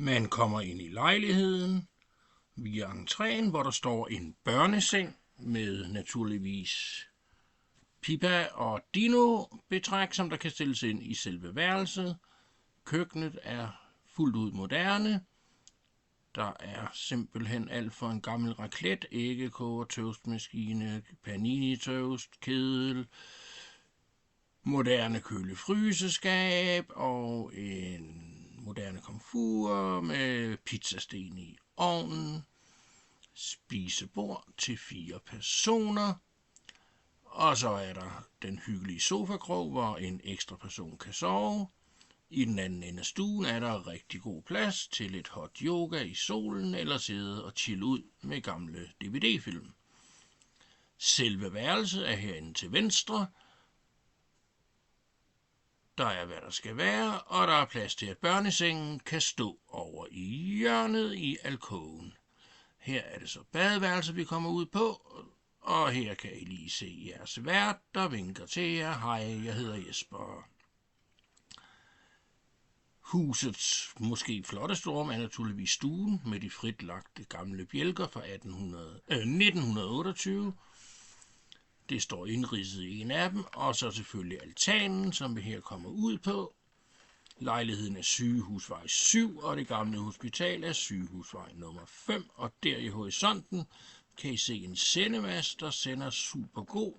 Man kommer ind i lejligheden via entréen, hvor der står en børneseng med naturligvis Pippa og Dino-betræk, som der kan stilles ind i selve værelset. Køkkenet er fuldt ud moderne. Der er simpelthen alt fra en gammel raclette, æggekoger, toastmaskine, panini-toast, kedel, moderne køle-fryseskab og en moderne komfur med pizzasten i ovnen, spisebord til 4 personer, og så er der den hyggelige sofakrog, hvor en ekstra person kan sove. I den anden ende af stuen er der rigtig god plads til lidt hot yoga i solen eller sidde og chille ud med gamle DVD-film. Selve værelset er herinde til venstre. Der er hvad der skal være, og der er plads til, at børnesengen kan stå over i hjørnet i alkoven. Her er det så badeværelset, vi kommer ud på, og her kan I lige se jeres vært, der vinker til jer. Hej, jeg hedder Jesper. Husets måske flotteste rum er naturligvis stuen med de fritlagte gamle bjælker fra 1928. Det står indridset i en af dem, og så selvfølgelig altanen, som vi her kommer ud på. Lejligheden er Sygehusvej 7, og det gamle hospital er Sygehusvej nummer 5, og der i horisonten kan I se en sendemast, der sender super god